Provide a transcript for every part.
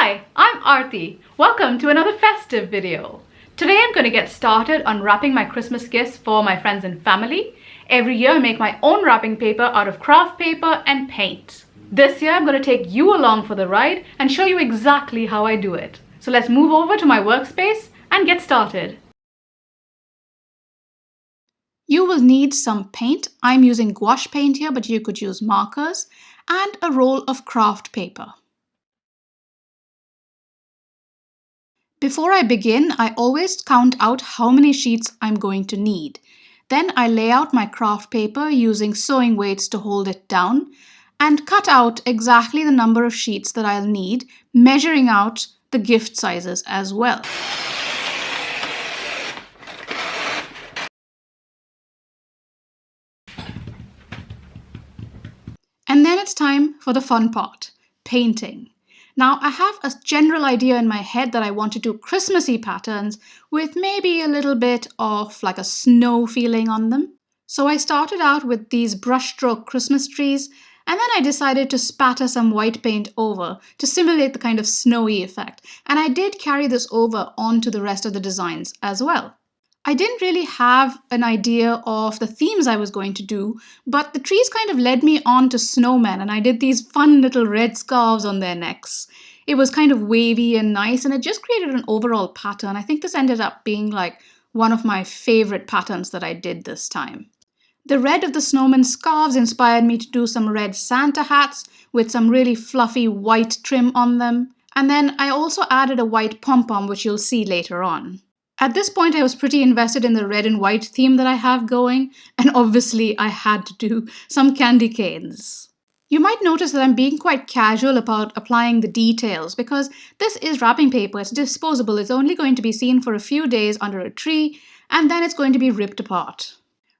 Hi, I'm Aarti. Welcome to another festive video. Today I'm going to get started on wrapping my Christmas gifts for my friends and family. Every year I make my own wrapping paper out of craft paper and paint. This year I'm going to take you along for the ride and show you exactly how I do it. So let's move over to my workspace and get started. You will need some paint. I'm using gouache paint here, but you could use markers, and a roll of craft paper. Before I begin, I always count out how many sheets I'm going to need. Then I lay out my craft paper using sewing weights to hold it down and cut out exactly the number of sheets that I'll need, measuring out the gift sizes as well. And then it's time for the fun part, painting. Now, I have a general idea in my head that I want to do Christmassy patterns with maybe a little bit of like a snow feeling on them. So I started out with these brushstroke Christmas trees, and then I decided to spatter some white paint over to simulate the kind of snowy effect. And I did carry this over onto the rest of the designs as well. I didn't really have an idea of the themes I was going to do, but the trees kind of led me on to snowmen, and I did these fun little red scarves on their necks. It was kind of wavy and nice, and it just created an overall pattern. I think this ended up being like one of my favorite patterns that I did this time. The red of the snowman scarves inspired me to do some red Santa hats with some really fluffy white trim on them. And then I also added a white pom-pom, which you'll see later on. At this point, I was pretty invested in the red and white theme that I have going, and obviously I had to do some candy canes. You might notice that I'm being quite casual about applying the details because this is wrapping paper, it's disposable, it's only going to be seen for a few days under a tree, and then it's going to be ripped apart.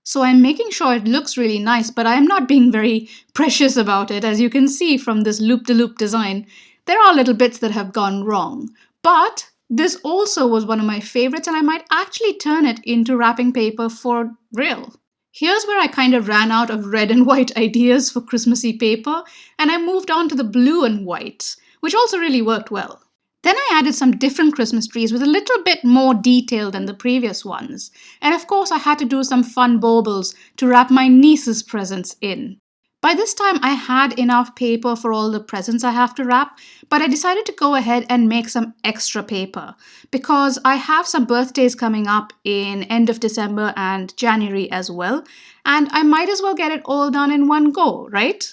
So I'm making sure it looks really nice, but I'm not being very precious about it. As you can see from this loop-de-loop design, there are little bits that have gone wrong, but this also was one of my favorites, and I might actually turn it into wrapping paper for real. Here's where I kind of ran out of red and white ideas for Christmassy paper, and I moved on to the blue and white, which also really worked well. Then I added some different Christmas trees with a little bit more detail than the previous ones. And of course, I had to do some fun baubles to wrap my niece's presents in. By this time, I had enough paper for all the presents I have to wrap, but I decided to go ahead and make some extra paper because I have some birthdays coming up in end of December and January as well, and I might as well get it all done in one go, right?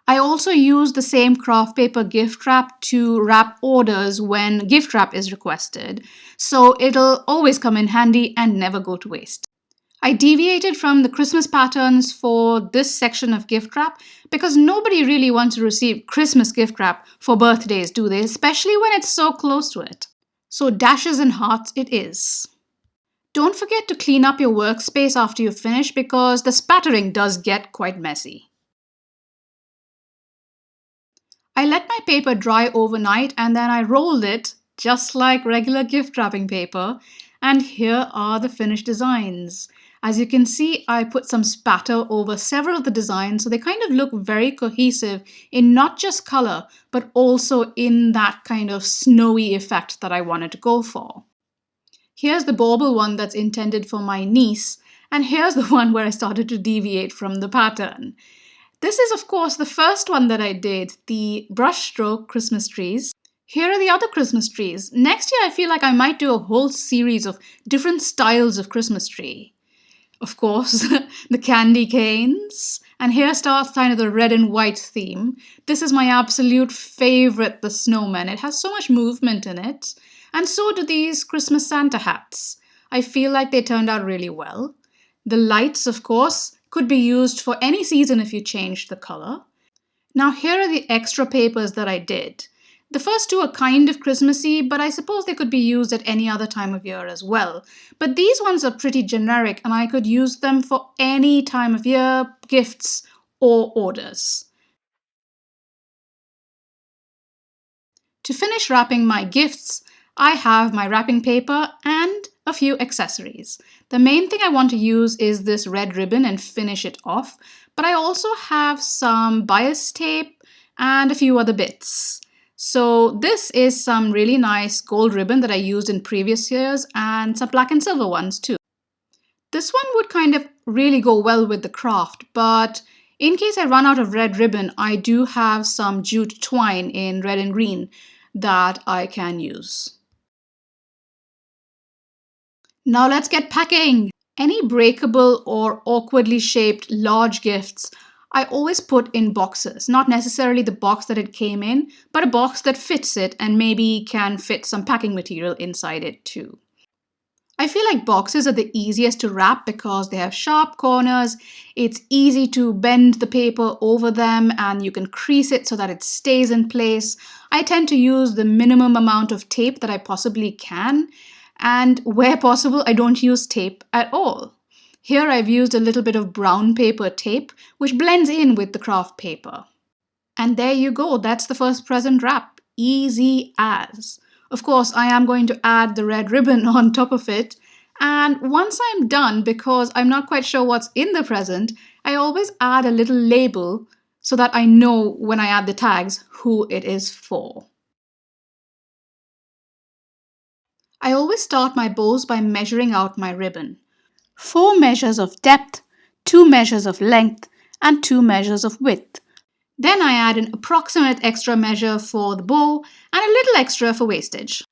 I also use the same craft paper gift wrap to wrap orders when gift wrap is requested, so it'll always come in handy and never go to waste. I deviated from the Christmas patterns for this section of gift wrap because nobody really wants to receive Christmas gift wrap for birthdays, do they? Especially when it's so close to it. So dashes and hearts it is. Don't forget to clean up your workspace after you finish because the spattering does get quite messy. I let my paper dry overnight and then I rolled it just like regular gift wrapping paper, and here are the finished designs. As you can see, I put some spatter over several of the designs so they kind of look very cohesive in not just color, but also in that kind of snowy effect that I wanted to go for. Here's the bauble one that's intended for my niece, and here's the one where I started to deviate from the pattern. This is, of course, the first one that I did, the brushstroke Christmas trees. Here are the other Christmas trees. Next year, I feel like I might do a whole series of different styles of Christmas tree. Of course, the candy canes. And here starts kind of the red and white theme. This is my absolute favorite, the snowman. It has so much movement in it. And so do these Christmas Santa hats. I feel like they turned out really well. The lights, of course, could be used for any season if you changed the color. Now here are the extra papers that I did. The first two are kind of Christmassy, but I suppose they could be used at any other time of year as well. But these ones are pretty generic and I could use them for any time of year, gifts, or orders. To finish wrapping my gifts, I have my wrapping paper and a few accessories. The main thing I want to use is this red ribbon and finish it off, but I also have some bias tape and a few other bits. So this is some really nice gold ribbon that I used in previous years and some black and silver ones too. This one would kind of really go well with the craft, but in case I run out of red ribbon, I do have some jute twine in red and green that I can use. Now let's get packing! Any breakable or awkwardly shaped large gifts I always put in boxes, not necessarily the box that it came in, but a box that fits it and maybe can fit some packing material inside it too. I feel like boxes are the easiest to wrap because they have sharp corners, it's easy to bend the paper over them and you can crease it so that it stays in place. I tend to use the minimum amount of tape that I possibly can, and where possible, I don't use tape at all. Here I've used a little bit of brown paper tape, which blends in with the craft paper. And there you go, that's the first present wrap. Easy as. Of course, I am going to add the red ribbon on top of it. And once I'm done, because I'm not quite sure what's in the present, I always add a little label so that I know when I add the tags who it is for. I always start my bows by measuring out my ribbon. 4 measures of depth, 2 measures of length, and 2 measures of width. Then I add an approximate extra measure for the bow and a little extra for wastage.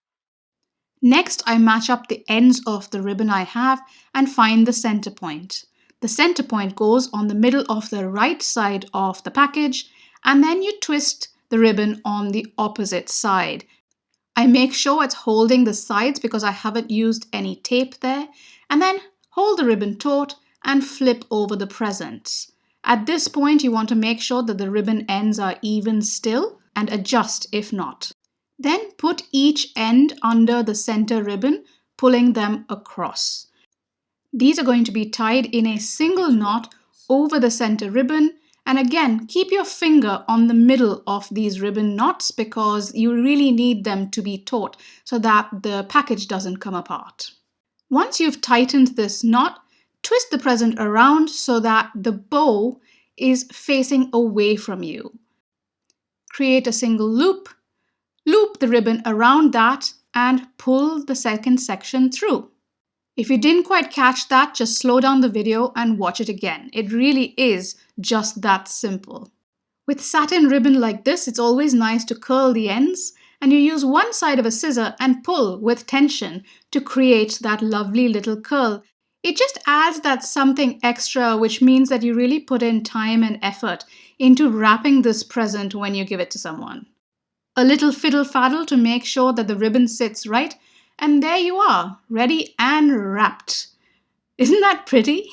Next, I match up the ends of the ribbon I have and find the center point. The center point goes on the middle of the right side of the package, and then you twist the ribbon on the opposite side. I make sure it's holding the sides because I haven't used any tape there, and then hold the ribbon taut and flip over the presents. At this point, you want to make sure that the ribbon ends are even still and adjust if not. Then put each end under the center ribbon, pulling them across. These are going to be tied in a single knot over the center ribbon. And again, keep your finger on the middle of these ribbon knots because you really need them to be taut so that the package doesn't come apart. Once you've tightened this knot, twist the present around so that the bow is facing away from you. Create a single loop, loop the ribbon around that, and pull the second section through. If you didn't quite catch that, just slow down the video and watch it again. It really is just that simple. With satin ribbon like this, it's always nice to curl the ends, and you use one side of a scissor and pull with tension to create that lovely little curl. It just adds that something extra, which means that you really put in time and effort into wrapping this present when you give it to someone. A little fiddle faddle to make sure that the ribbon sits right, and there you are, ready and wrapped. Isn't that pretty?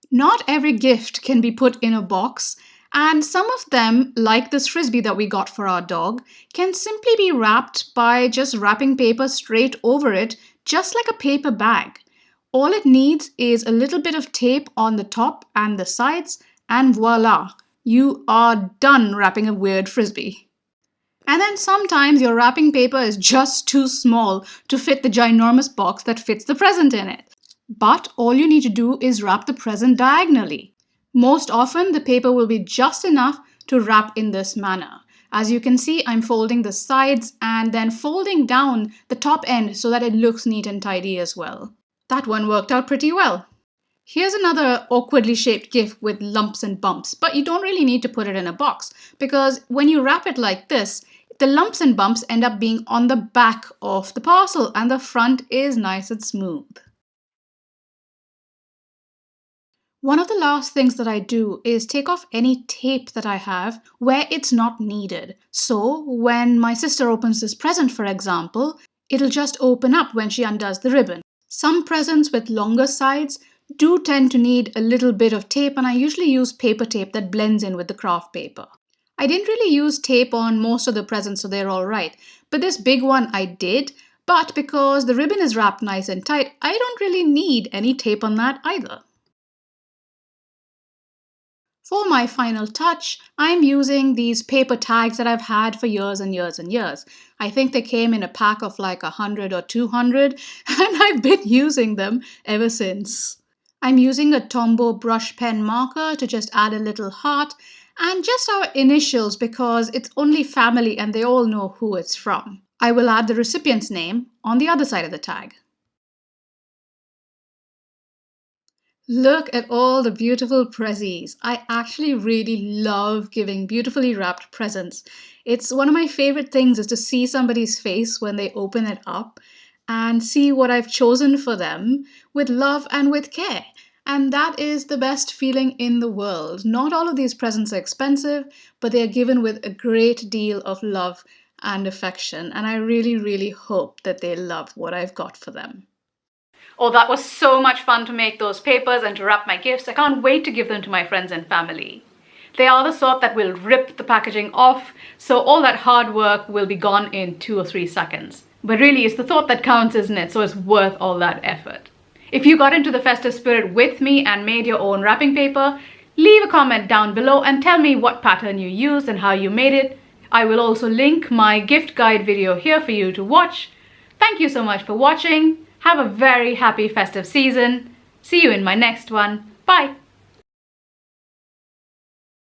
Not every gift can be put in a box, and some of them, like this frisbee that we got for our dog, can simply be wrapped by just wrapping paper straight over it, just like a paper bag. All it needs is a little bit of tape on the top and the sides, and voila, you are done wrapping a weird frisbee. And then sometimes your wrapping paper is just too small to fit the ginormous box that fits the present in it. But all you need to do is wrap the present diagonally. Most often, the paper will be just enough to wrap in this manner. As you can see, I'm folding the sides and then folding down the top end so that it looks neat and tidy as well. That one worked out pretty well. Here's another awkwardly shaped gift with lumps and bumps, but you don't really need to put it in a box because when you wrap it like this, the lumps and bumps end up being on the back of the parcel and the front is nice and smooth. One of the last things that I do is take off any tape that I have where it's not needed. So when my sister opens this present, for example, it'll just open up when she undoes the ribbon. Some presents with longer sides do tend to need a little bit of tape, and I usually use paper tape that blends in with the craft paper. I didn't really use tape on most of the presents, so they're all right. But this big one I did, but because the ribbon is wrapped nice and tight, I don't really need any tape on that either. For my final touch, I'm using these paper tags that I've had for years and years and years. I think they came in a pack of like 100 or 200, and I've been using them ever since. I'm using a Tombow brush pen marker to just add a little heart, and just our initials because it's only family and they all know who it's from. I will add the recipient's name on the other side of the tag. Look at all the beautiful prezzies. I actually really love giving beautifully wrapped presents. It's one of my favorite things is to see somebody's face when they open it up and see what I've chosen for them with love and with care. And that is the best feeling in the world. Not all of these presents are expensive, but they are given with a great deal of love and affection. And I really, really hope that they love what I've got for them. Oh, that was so much fun to make those papers and to wrap my gifts. I can't wait to give them to my friends and family. They are the sort that will rip the packaging off, so all that hard work will be gone in 2 or 3 seconds. But really, it's the thought that counts, isn't it? So it's worth all that effort. If you got into the festive spirit with me and made your own wrapping paper, leave a comment down below and tell me what pattern you used and how you made it. I will also link my gift guide video here for you to watch. Thank you so much for watching. Have a very happy festive season. See you in my next one. Bye.